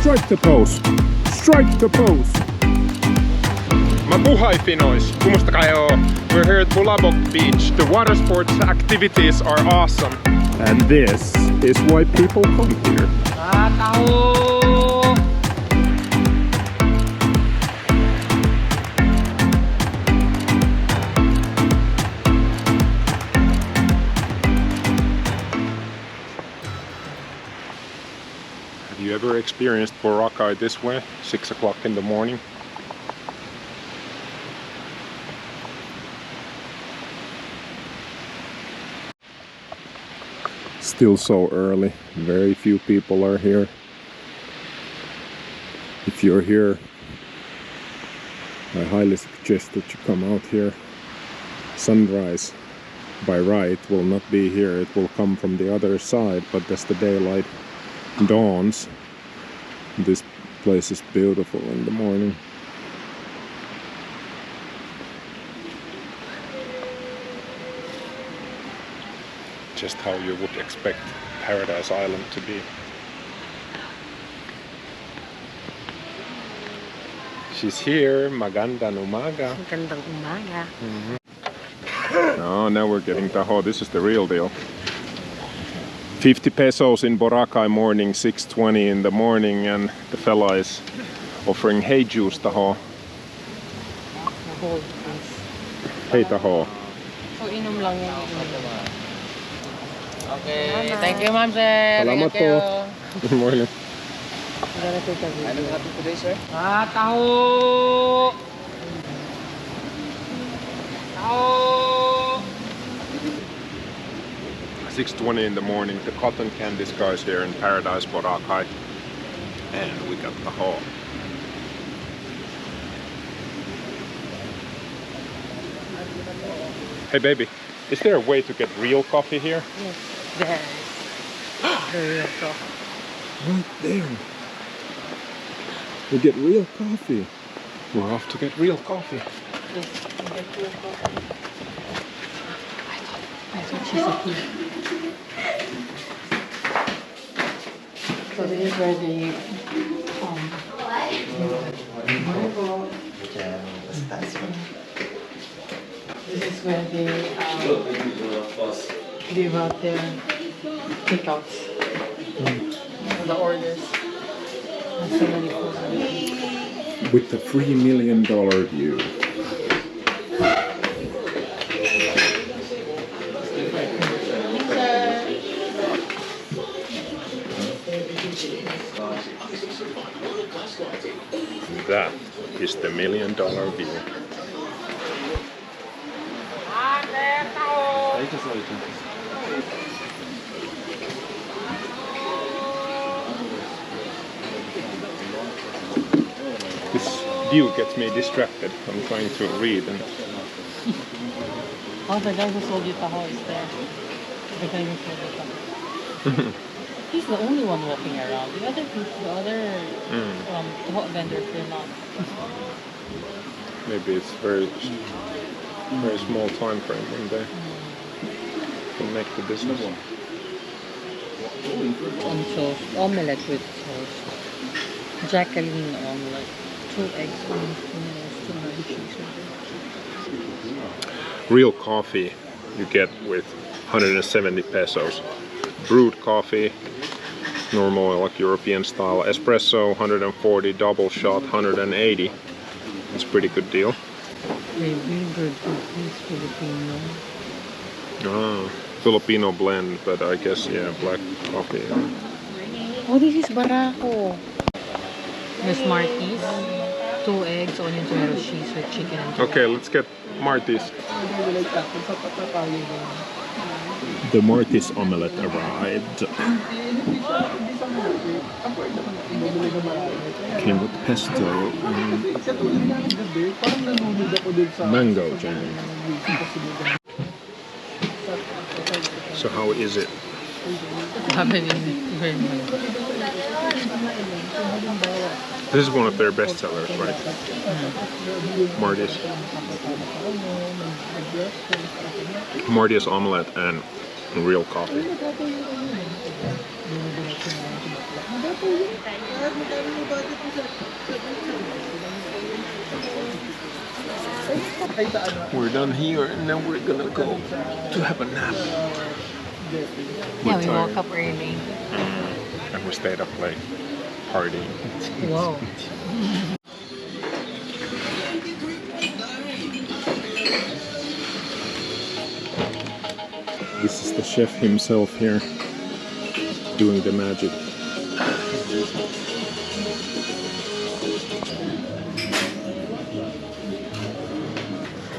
Strike the pose! Strike the pose! Mabuhay Finnoys! Kumusta kayo? We're here at Pulabog Beach. The water sports activities are awesome. And this is why people come here. Taho! Have you ever experienced Boracay this way? 6 o'clock in the morning? Still so early. Very few people are here. If you're here, I highly suggest that you come out here. Sunrise by right will not be here. It will come from the other side, but as the daylight dawns, this place is beautiful in the morning. Just how you would expect Paradise Island to be. She's here. Magandang umaga. Magandang umaga. Oh, now we're getting Taho. This is the real deal. 50 pesos in Boracay morning, 6:20 in the morning, and the fella is offering hey juice Taho. Hey Taho. So, inom lang yan. Okay, thank you ma'am sir. Salamat po. Good morning. Ano natin today sir? Taho! Taho! 6:20 in the morning. The cotton candy guys here in Paradise Boracay, and we got Taho. Hey baby, is there a way to get real coffee here? Yes, there. Real coffee. Right there. We get real coffee. We're off to get real coffee. Yes, we get real coffee. I thought she's a kid. So this is where the this is where they leave out their takeouts, the orders. And so many food. With the $3 million view. That is the $1 million view. This view gets me distracted. I'm trying to read and Oh, the guy who sold you Taho is there. The guy who sold you Taho. He's the only one walking around. The other Taho vendors, they're not. maybe it's very small time frame when they can make the business. On toast, omelette with toast. Jacqueline omelette. 2 eggs, 1 mince, 2 mac and cheese. Real coffee you get with 170 pesos. Brewed coffee, normal like European style. Espresso 140, double shot 180. It's a pretty good deal. They really good is Filipino. Ah, Filipino blend, but I guess yeah, black coffee. Oh, this is Barako. The Smarties. 2 eggs, onion, tomato, cheese with chicken and tomato. Okay, let's get Marty's. The Marty's omelette arrived. Came with pesto and mango jam. So how is it? This is one of their best sellers, right? Marty's. Marty's omelette and real coffee. We're done here and then we're gonna go to have a nap. Yeah, we woke up early. And we stayed up late partying. Whoa. This is the chef himself here doing the magic.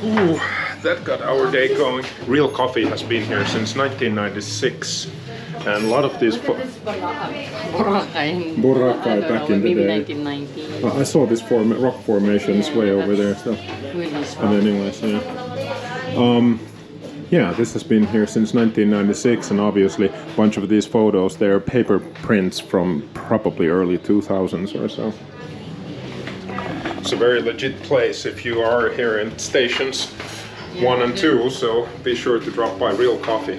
Ooh, that got our day going. Real Coffee has been here since 1996, and a lot of these Boracay back in the maybe day. 1990. I saw this rock formations way over there. So. But anyways, yeah. Yeah, this has been here since 1996, and obviously a bunch of these photos, they're paper prints from probably early 2000s or so. It's a very legit place if you are here in stations 1 and 2, so be sure to drop by Real Coffee.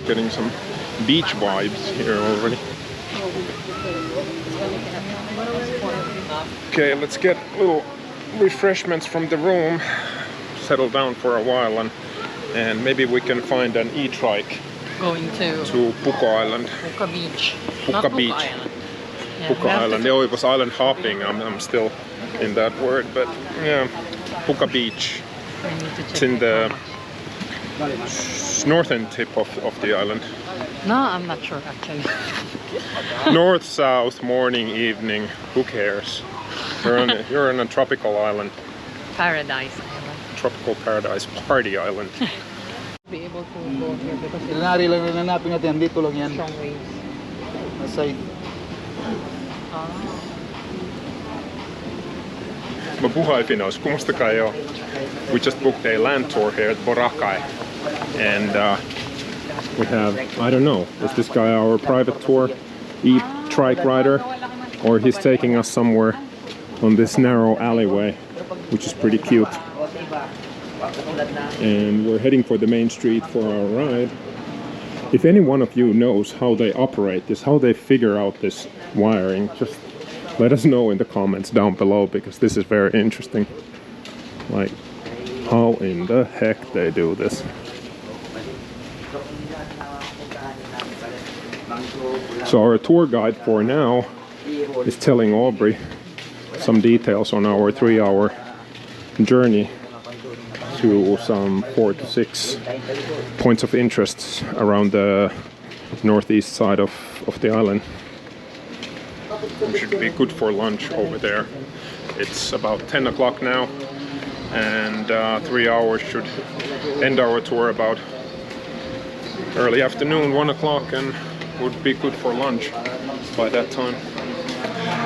Getting some beach vibes here already. Okay, let's get little refreshments from the room, settle down for a while, and maybe we can find an e-trike Going to Puka Island. Puka Beach. Puka Not Beach. Puka Island. Yeah, Puka we have Island. to- Oh, it was island hopping. I'm still in that word, but yeah, Puka Beach. I need to check It's in the how much. northern tip of the island. No, I'm not sure actually. North, south, morning, evening. Who cares? You're on a tropical island. Paradise Island. Tropical paradise party island. Be able to go here because it's Ilanari lang na nanapin natin, dito lang yan. strong waves. Aside. Mabuhay Finnoys, kumusta kayo? We just booked a land tour here at Boracay, and we have, I don't know, is this guy our private tour e-trike rider, or he's taking us somewhere on this narrow alleyway, which is pretty cute. And we're heading for the main street for our ride. If any one of you knows how they operate this, how they figure out this wiring, just let us know in the comments down below, because this is very interesting. Like, how in the heck they do this. So our tour guide for now is telling Aubrey some details on our 3-hour journey to some 4 to 6 points of interest around the northeast side of the island. We should be good for lunch over there. It's about 10 o'clock now, and 3 hours should end our tour about early afternoon, 1 o'clock, and would be good for lunch by that time.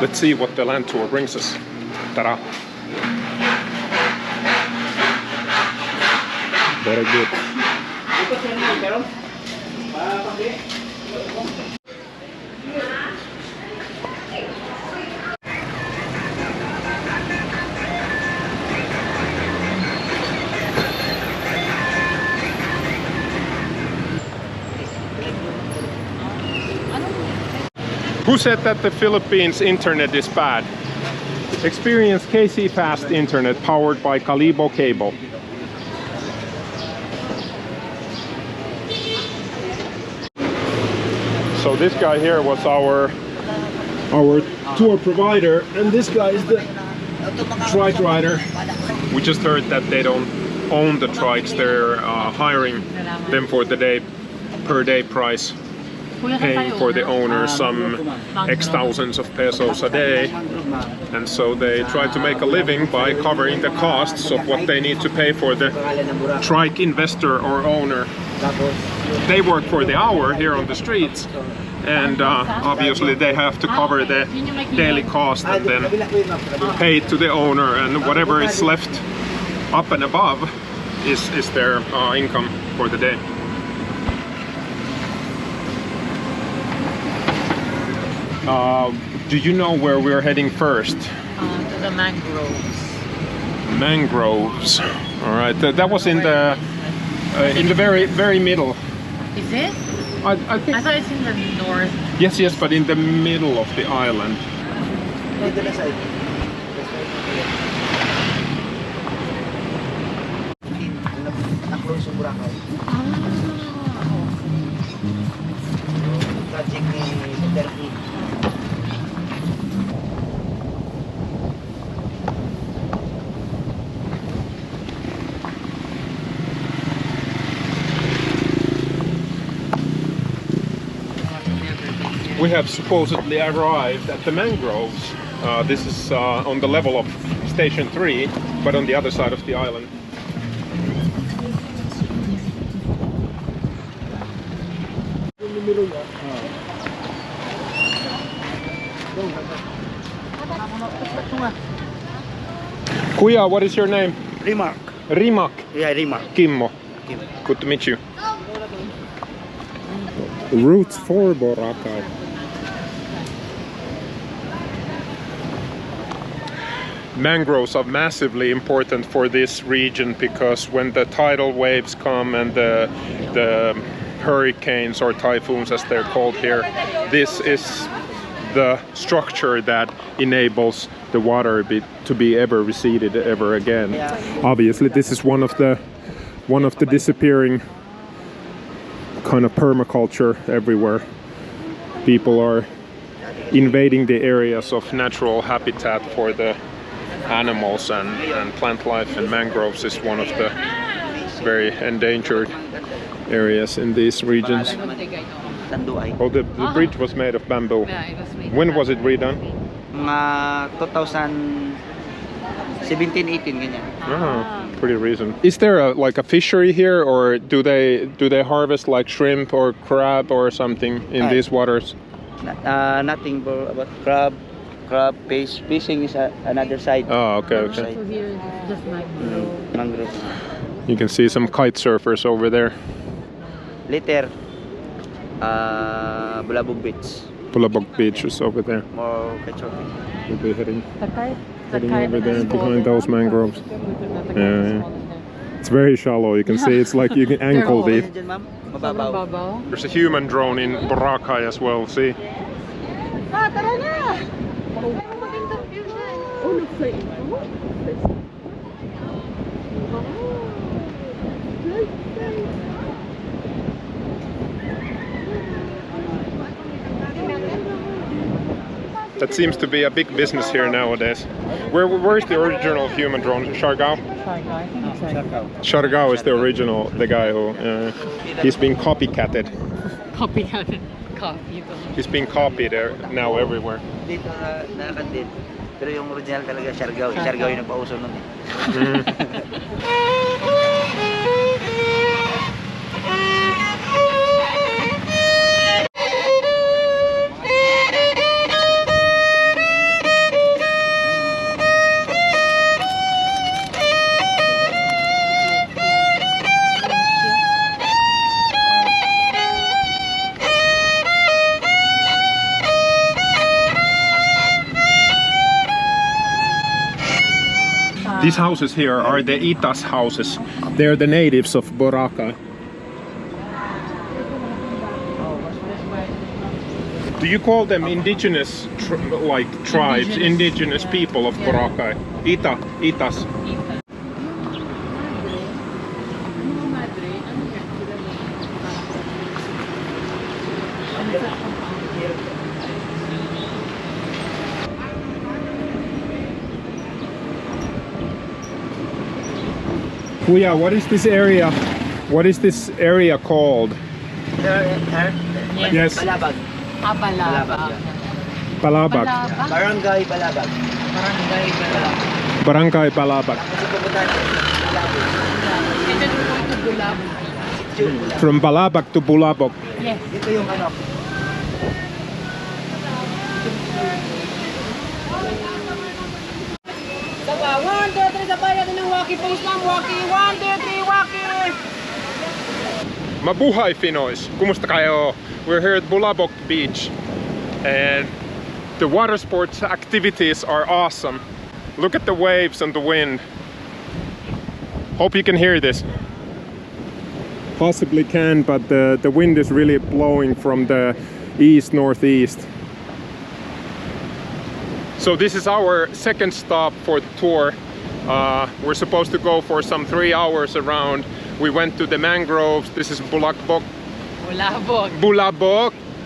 Let's see what the land tour brings us. Ta-da! Very good. Who said that the Philippines internet is bad? Experience KC Fast Internet powered by Kalibo Cable. So this guy here was our tour provider, and this guy is the trike rider. We just heard that they don't own the trikes, they're hiring them for the day, per day price, paying for the owner some X thousands of pesos a day, and so they try to make a living by covering the costs of what they need to pay for the trike investor or owner. They work for the hour here on the streets, and obviously they have to cover the daily cost and then pay to the owner, and whatever is left up and above is their income for the day. Do you know where we're heading first? To the mangroves. Mangroves. All right, that was in the very middle. Is it? I think. I thought it's in the north. Yes, but in the middle of the island. close sa Boracay. Project ni Turkey. We have supposedly arrived at the mangroves. This is on the level of Station 3, but on the other side of the island. Kuya, what is your name? Remark. Rimak. Yeah, Remark. Kimmo. Good to meet you. Route for Boracay. Mangroves are massively important for this region because when the tidal waves come and the hurricanes or typhoons as they're called here, this is the structure that enables the water to be ever receded ever again. Obviously this is one of the disappearing kind of permaculture everywhere. People are invading the areas of natural habitat for the animals and plant life, and mangroves is one of the very endangered areas in these regions. Oh, the bridge was made of bamboo. Yeah, it was made. When was it redone? Mga 2017, 18 ganyan. Pretty recent. Is there like a fishery here, or do they harvest like shrimp or crab or something in these waters? Nothing about crab, fish. Fishing is another side. Oh, okay. So here, just mangrove. Mangrove. You can see some kite surfers over there. Later, Pulabog Beach. Pulabog Beach is over there. More kite surfing. We'll be heading The over there is behind smaller. those mangroves. The kite Yeah, is yeah. smaller there. It's very shallow. You can see it's like you can ankle deep. Diyan, ma'am. Sobrang Mababaw. babaw. There's a human drone in Boracay as well. See? Tara na! That seems to be a big business here nowadays. Where's the original human drone? Siargao? I think it's like Siargao is the original, the guy who he's being copycatted. copycat. Copy ito. He's being copied now everywhere. Dito nakakandid. Pero yung original talaga Siargao. Siargao yung nagpauso nun eh. These houses here are the Itas houses. They're the natives of Boracay. Do you call them indigenous tribes, indigenous people of Boracay? Itas. Kuya, what is this area? What is this area called? Yes. Palabag. Balabag. Palabag. Barangay Palabag. Barangay Palabag. Kasi pupuntahan natin Palabag. Ito yung to Bulab. From Palabag to Pulabog. Yes. Dito yung ano. Saba, 1, 2, 3, sabay natin ng walkie face ma'am. Walkie, 1, 2, 3, walkie! Mabuhay Finnoys! Kumusta kayo? We're here at Pulabog Beach and the water sports activities are awesome. Look at the waves and the wind. Hope you can hear this. Possibly can, but the wind is really blowing from the east-northeast. So this is our second stop for the tour. We're supposed to go for some 3 hours around We went to the mangroves. This is Pulabog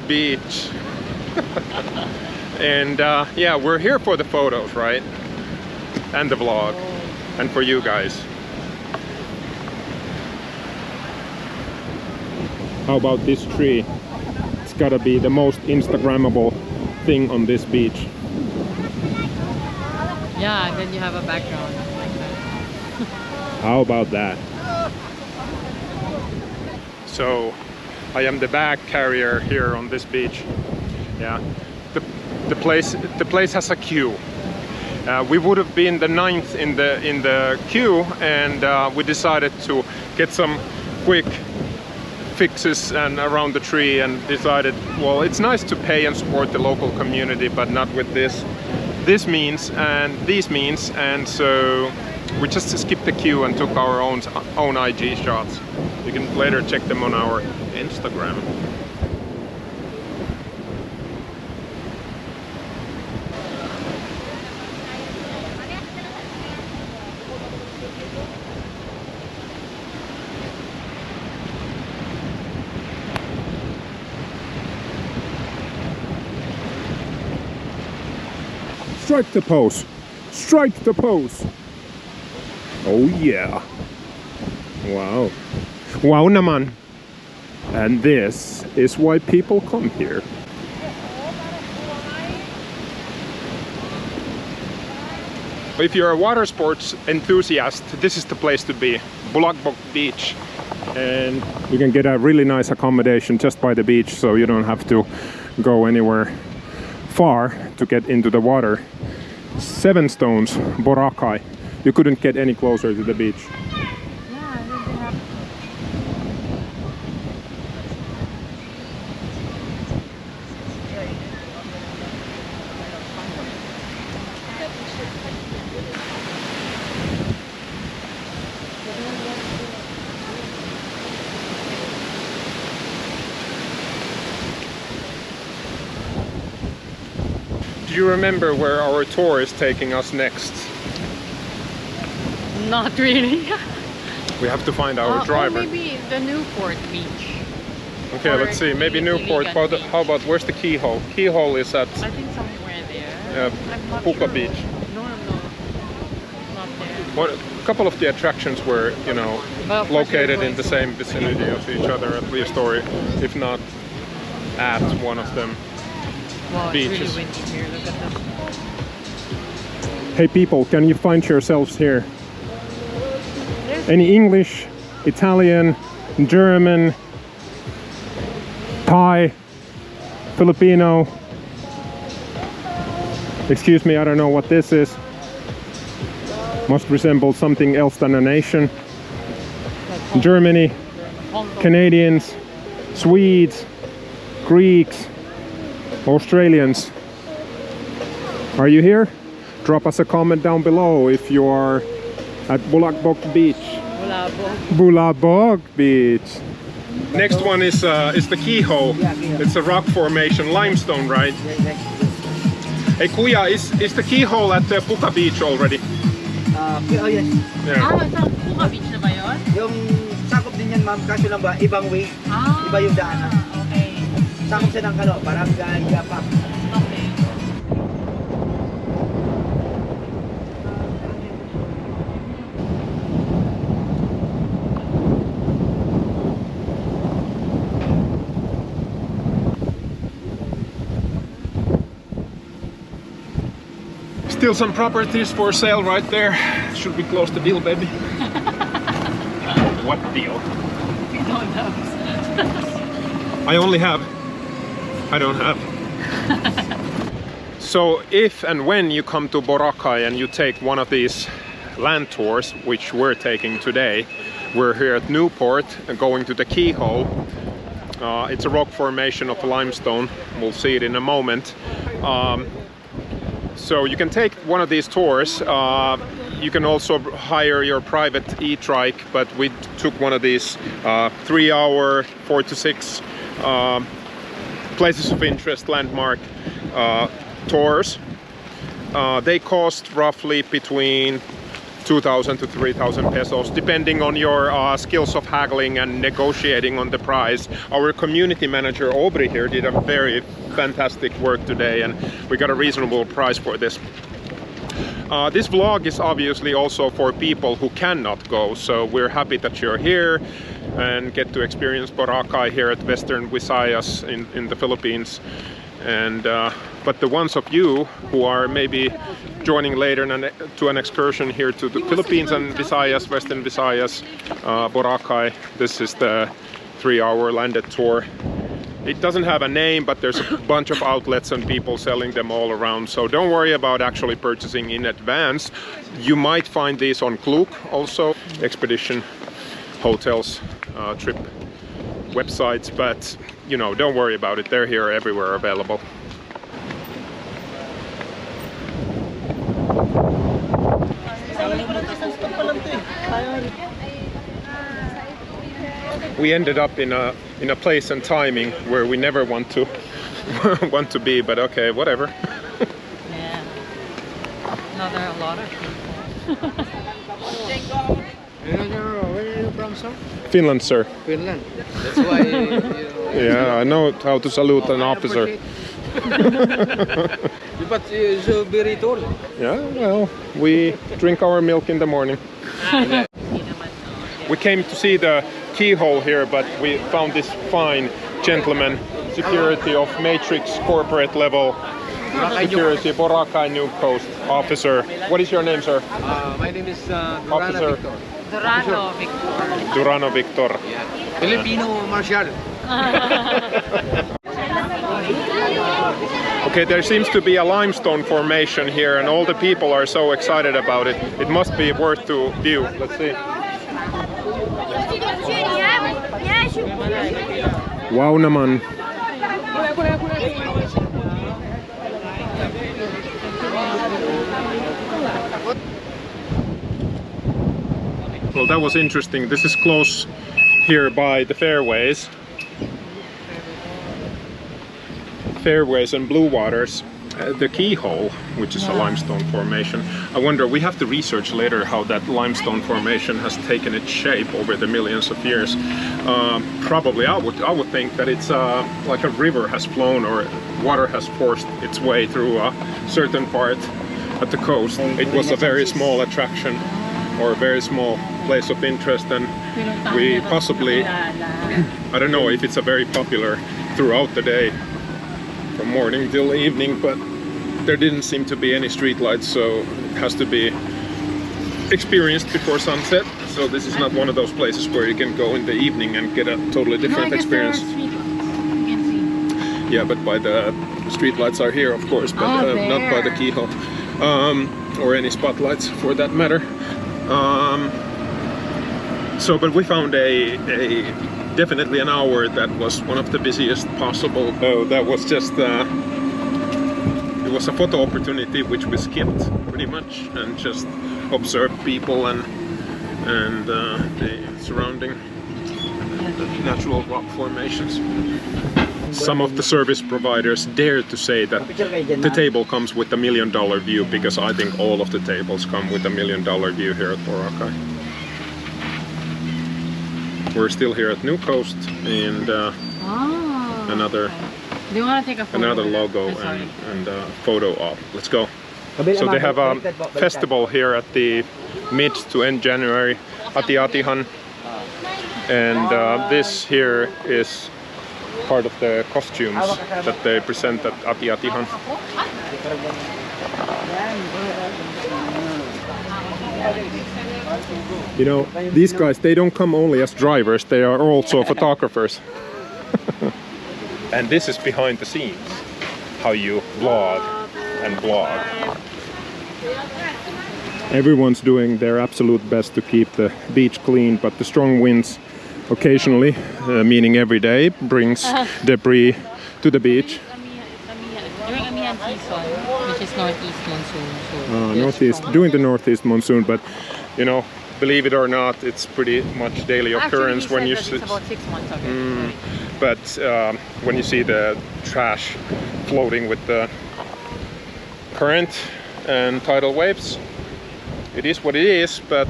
Beach. And yeah, we're here for the photos, right? And the vlog. And for you guys. How about this tree? It's gotta be the most Instagrammable thing on this beach. Yeah, and then you have a background like that. How about that? So I am the bag carrier here on this beach. Yeah, the place has a queue. We would have been the 9th in the queue, and we decided to get some quick fixes and around the tree, and decided, well, it's nice to pay and support the local community, but not with this means and these means, and so we just skipped the queue and took our own IG shots. You can later check them on our Instagram. Strike the pose! Strike the pose! Oh yeah! Wow! Wow naman! And this is why people come here. If you're a water sports enthusiast, this is the place to be. Pulabog Beach. And you can get a really nice accommodation just by the beach, so you don't have to go anywhere far to get into the water. 7 Stones, Boracay. You couldn't get any closer to the beach. Do you remember where our tour is taking us next? Not really. We have to find our driver. Or maybe the Newport Beach. Okay, let's see. Maybe Newport. How about where's the keyhole? Keyhole is at I think somewhere there. Puka Beach. No, not there. What, a couple of the attractions were, you know, located in the same vicinity of each other, at least, or if not at one of them. Wow, Beaches. it's really windy here. Look at this. Hey people, can you find yourselves here? Any English, Italian, German, Thai, Filipino? Excuse me, I don't know what this is. Must resemble something else than a nation. Germany, Canadians, Swedes, Greeks, Australians. Are you here? Drop us a comment down below if you are at Pulabog Beach. Pulabog Beach. Next one is the keyhole. It's a rock formation, limestone, right? Hey Kuya, is the keyhole at the Puka Beach already? Oh yes. Yeah. Sa Puka Beach na ba yun? Yung sakop din yan ma'am, kaso lang ba, ibang way. Iba yung daanan. Okay. Sakop siya ng Barangay Yapak. Okay. Still some properties for sale right there. Should we close the deal, baby? What deal? We don't have. I don't have. So if and when you come to Boracay and you take one of these land tours, which we're taking today, we're here at Newport and going to the keyhole. It's a rock formation of limestone. We'll see it in a moment. So you can take one of these tours. You can also hire your private e-trike, but we took one of these 3-hour, 4 to 6 places of interest, landmark tours. They cost roughly between 2,000 to 3,000 pesos, depending on your skills of haggling and negotiating on the price. Our community manager Aubrey here did a very fantastic work today, and we got a reasonable price for this. This vlog is obviously also for people who cannot go, so we're happy that you're here and get to experience Boracay here at Western Visayas in the Philippines. And but the ones of you who are maybe joining later to an excursion here to the Philippines and Visayas, Western Visayas, Boracay, this is the 3-hour landed tour. It doesn't have a name, but there's a bunch of outlets and people selling them all around, so don't worry about actually purchasing in advance. You might find these on Klook also, expedition, hotels, trip websites, but you know, don't worry about it, they're here everywhere available. We ended up in a place and timing where we never want to want to be, but okay, whatever. Yeah. No, there are a lot of people. Where are you from, sir? Finland, sir. Finland. That's why Yeah, I know how to salute an officer. But it's very tall. Yeah, well, we drink our milk in the morning. We came to see the keyhole here, but we found this fine gentleman, security of Matrix corporate level, security, Boracay New Coast officer. What is your name, sir? My name is Officer. Durano Victor. Durano Victor. Yeah. Filipino martial. Okay, there seems to be a limestone formation here and all the people are so excited about it. It must be worth to view. Let's see. Wow naman. Well, that was interesting. This is close here by the fairways. Fairways and blue waters. The keyhole, which is a limestone formation. I wonder, we have to research later how that limestone formation has taken its shape over the millions of years. Probably I would think that it's like a river has flown or water has forced its way through a certain part at the coast. It was a very small attraction or a very small place of interest, and we possibly, I don't know if it's a very popular throughout the day from morning till evening, but there didn't seem to be any street lights, so it has to be experienced before sunset. So this is not one of those places where you can go in the evening and get a totally different experience. Yeah, but by the street lights are here, of course, but not by the keyhole or any spotlights for that matter. So, but we found a definitely an hour that was one of the busiest possible. So that was just it was a photo opportunity which we skipped pretty much and just observed people and the surrounding natural rock formations. Some of the service providers dare to say that the table comes with $1 million view, because I think all of the tables come with $1 million view here at Boracay. We're still here at New Coast, and another Do you want to take a photo? Another logo and a photo op. Let's go. So they have a festival here at the mid to end January at the Atihan, and this here is part of the costumes that they present at the Atihan. You know, these guys, they don't come only as drivers, they are also photographers. And this is behind the scenes, how you vlog and blog. Everyone's doing their absolute best to keep the beach clean, but the strong winds occasionally, meaning every day, brings debris to the beach. During Amihan season, which is northeast monsoon. Northeast, during the northeast monsoon, but you know, believe it or not, it's pretty much daily occurrence. Actually, when you see. It's about 6 months ago. But when you see the trash floating with the current and tidal waves, it is what it is, but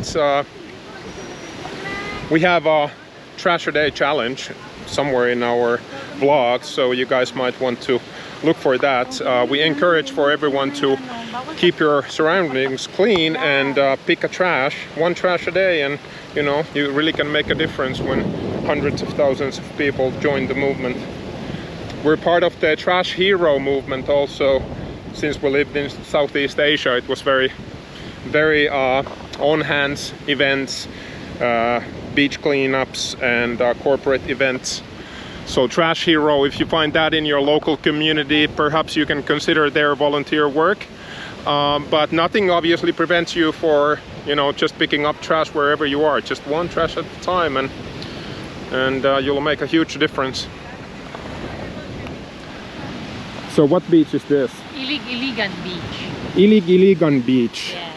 we have a trash a day challenge somewhere in our vlog, so you guys might want to look for that. We encourage for everyone to keep your surroundings clean and pick a trash, one trash a day, and you know, you really can make a difference when hundreds of thousands of people join the movement. We're part of the Trash Hero movement also. Since we lived in Southeast Asia, it was very on-hands events, beach cleanups and corporate events. So Trash Hero, if you find that in your local community, perhaps you can consider their volunteer work. But nothing obviously prevents you for, you know, just picking up trash wherever you are. Just one trash at a time, and you'll make a huge difference. So what beach is this? Iligan Beach. Iligan Beach. Yeah.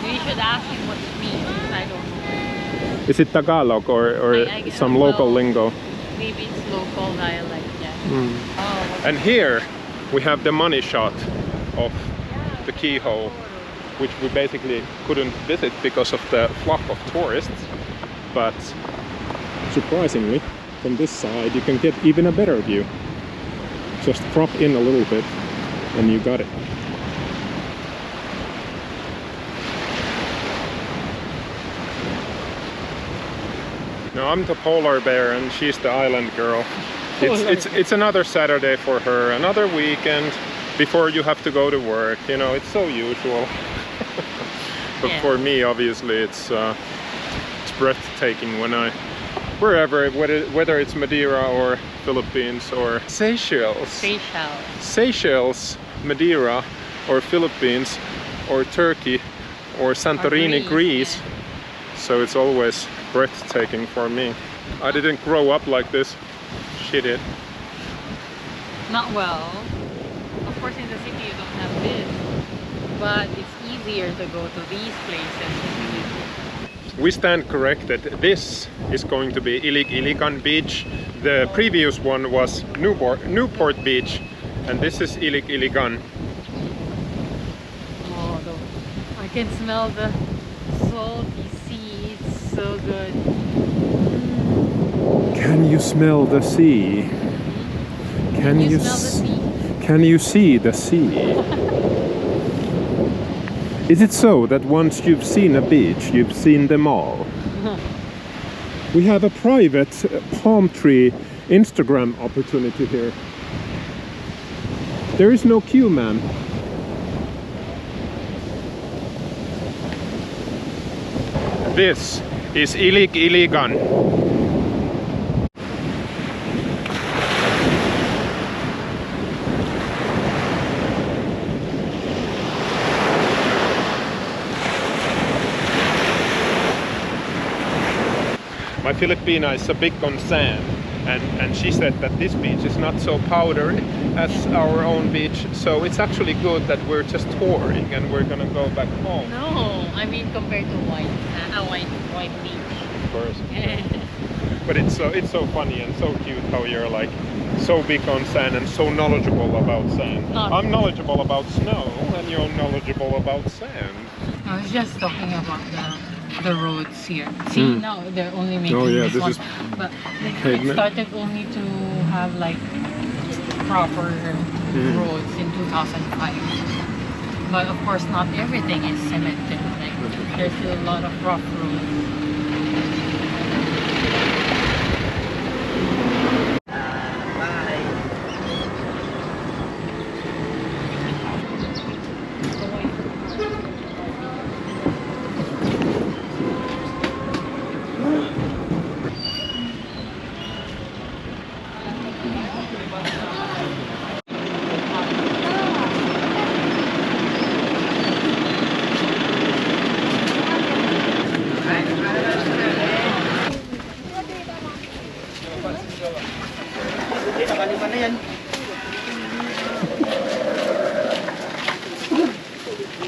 We should ask him what it means. I don't know. Is it Tagalog or I guess some so. local lingo? Maybe it's local dialect, yeah. Oh, And here we have the money shot of the keyhole, which we basically couldn't visit because of the flock of tourists. But surprisingly, from this side you can get even a better view. Just crop in a little bit and you got it. Now I'm the polar bear and she's the island girl. It's another Saturday for her, another weekend before you have to go to work. You know, it's so usual. But yeah. For me, obviously, it's breathtaking when wherever, whether it's Madeira or Philippines or Seychelles, Madeira or Philippines or Turkey or Santorini, Greece. Yeah. So it's always breathtaking for me. I didn't grow up like this. She did. Not well. Of course, in the city you don't have this, but it's easier to go to these places. We stand corrected. This is going to be Iligan Beach. The previous one was Newport Beach, and this is Iligan. Oh, I can smell the salty sea. It's so good. Can you smell the sea? Can you smell the sea? Can you see the sea? Is it so that once you've seen a beach, you've seen them all? We have a private palm tree Instagram opportunity here. There is no queue, man. This is Iligan. My Filipina is a big on sand, and she said that this beach is not so powdered as our own beach, so it's actually good that we're just touring and we're gonna go back home. No, I mean compared to white beach. Of course. But it's so funny and so cute how you're like so big on sand and so knowledgeable about sand. I'm knowledgeable about snow and you're knowledgeable about sand. I was just talking about the roads here. See, now they're only making this one. But it started only to have like proper roads in 2005. But of course, not everything is cemented. Like there's still a lot of rough roads.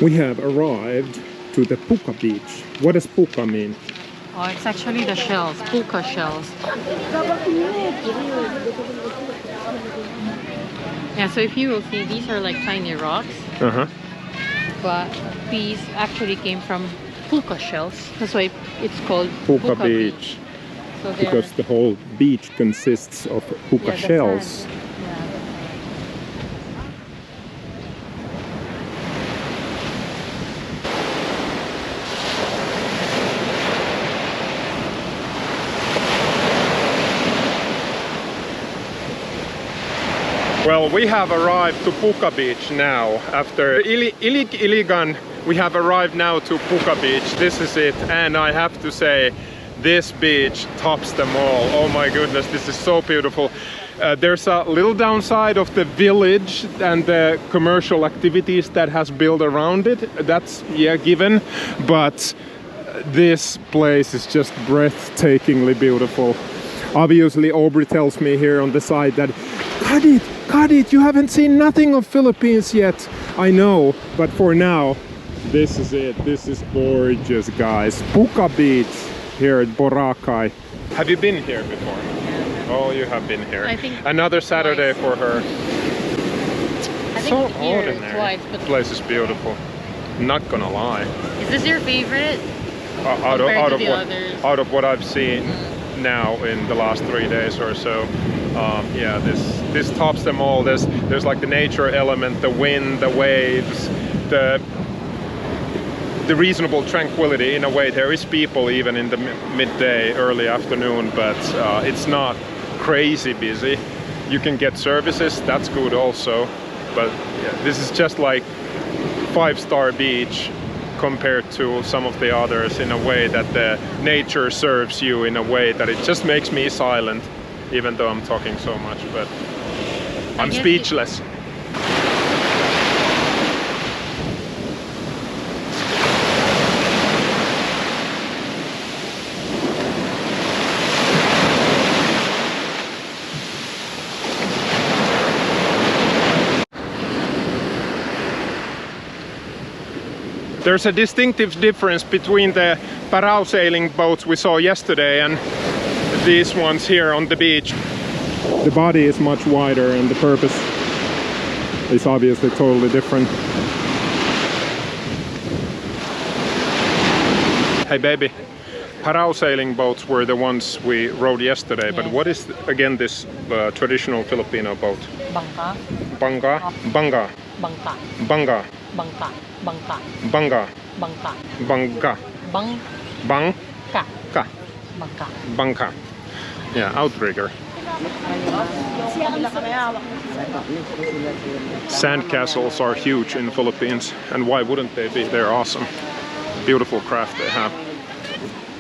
We have arrived to the puka beach. What does puka mean? Oh, it's actually the shells, puka shells. Yeah, so if you will see, these are like tiny rocks. piece actually came from puka shells. That's why it's called Puka Beach. So Because the whole beach consists of puka shells. Sand. Well, we have arrived to Puka Beach now. After Iligan, we have arrived now to Puka Beach. This is it, and I have to say, this beach tops them all. Oh my goodness, this is so beautiful. There's a little downside of the village and the commercial activities that has built around it. That's, yeah, given. But this place is just breathtakingly beautiful. Obviously, Aubrey tells me here on the side that, Kadit, you haven't seen nothing of Philippines yet. I know, but for now, this is it. This is gorgeous, guys. Puka Beach here at Boracay. Have you been here before? Oh, you have been here. I think another Saturday twice. for her. I think So here ordinary. twice, but The place is beautiful. Not gonna lie. is this your favorite? Out of what I've seen now in the last 3 days or so, yeah, this tops them all. There's like the nature element, the wind, the waves, the reasonable tranquility. In a way, there is people even in the midday, early afternoon, but it's not crazy busy. You can get services, that's good also, but yeah, this is just like 5-star beach compared to some of the others, in a way that the nature serves you in a way that it just makes me silent, even though I'm talking so much, but I'm speechless. There's a distinctive difference between the parasailing boats we saw yesterday and these ones here on the beach. The body is much wider and the purpose is obviously totally different. Hey baby, parasailing boats were the ones we rode yesterday, but what is again this traditional Filipino boat? Bangka. Bangka? Bangka. Bangka. Bangka. Bangka. Bangka. Bangka. Bangka. Bangka. Bang. Bangka. Ka. Bangka. Bangka. Yeah, outrigger. Sandcastles are huge in the Philippines, and why wouldn't they be? They're awesome. Beautiful craft they have.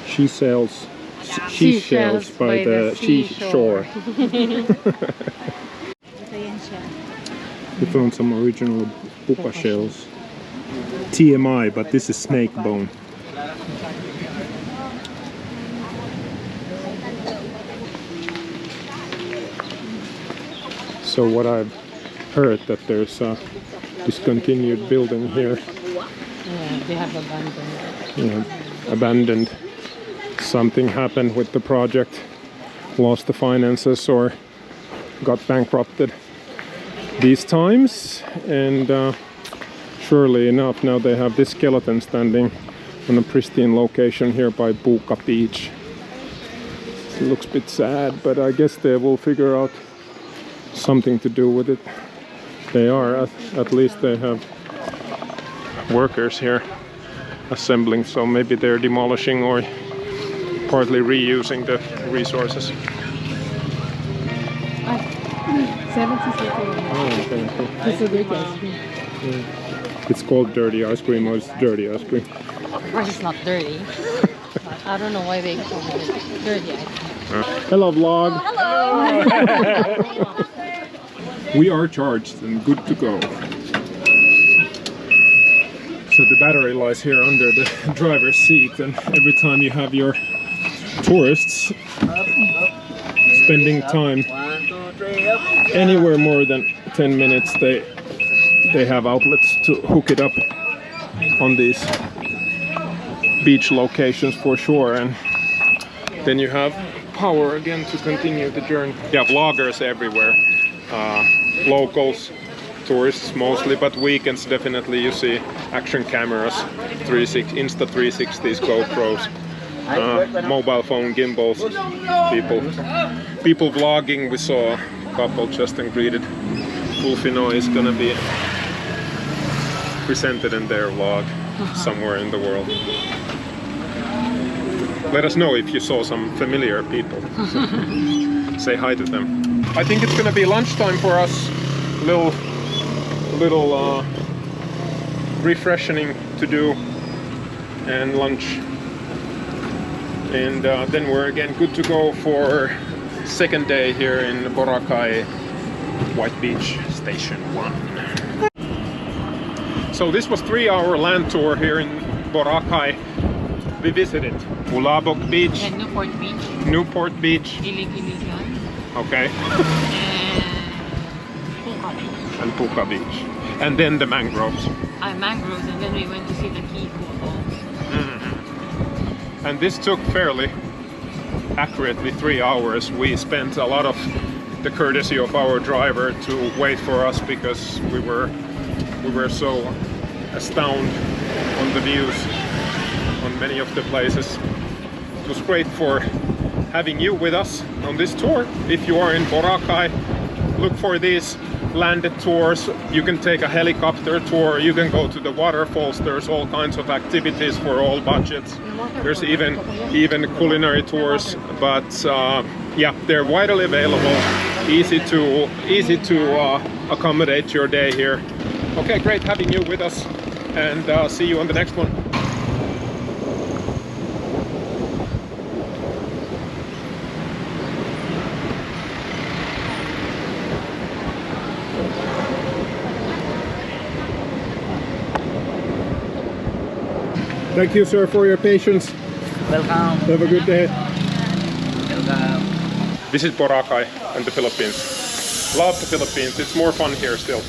She sells seashells by the seashore. We found some original puka shells. TMI, but this is snake bone. So what I've heard that there's a discontinued building here. Yeah, they have abandoned. Yeah, abandoned. Something happened with the project, lost the finances or got bankrupted these times, and surely enough now they have this skeleton standing on a pristine location here by Puka Beach. It looks a bit sad, but I guess they will figure out something to do with it. They are, at least they have workers here assembling, so maybe they're demolishing or partly reusing the resources. Oh, okay. It's a dirty ice cream. Yeah. It's called dirty ice cream, or it's dirty ice cream. Of course it's not dirty. I don't know why they call it dirty ice cream. Hello vlog! Hello! We are charged and good to go. So the battery lies here under the driver's seat, and every time you have your tourists spending time anywhere more than 10 minutes, they have outlets to hook it up on these beach locations for sure, and then you have power again to continue the journey. You have vloggers everywhere, locals tourists mostly, but weekends definitely you see action cameras, Insta 360s, GoPros, mobile phone gimbals, people vlogging. We saw a couple just and greeted. Finnoy is gonna be presented in their vlog somewhere in the world. Let us know if you saw some familiar people. Say hi to them. I think it's gonna be lunchtime for us. Little refreshing to do and lunch. And then we're again good to go for second day here in Boracay White Beach Station 1. So this was 3-hour land tour here in Boracay. We visited Pulabog Beach, And Newport Beach. Newport Beach, Iligan. okay, And Puka Beach. and Puka Beach, and then the mangroves. Mangroves, and then we went to see the Taho Falls. And this took fairly accurately 3 hours. We spent a lot of the courtesy of our driver to wait for us because we were so astounded on the views on many of the places. It was great for having you with us on this tour. If you are in Boracay, look for these landed tours. You can take a helicopter tour, you can go to the waterfalls. There's all kinds of activities for all budgets. There's even culinary tours, but yeah, they're widely available, easy to accommodate your day here. Okay, great having you with us, and see you on the next one. Thank you, sir, for your patience. Welcome. Have a good day. Welcome. Visit Boracay and the Philippines. Love the Philippines. It's more fun here still.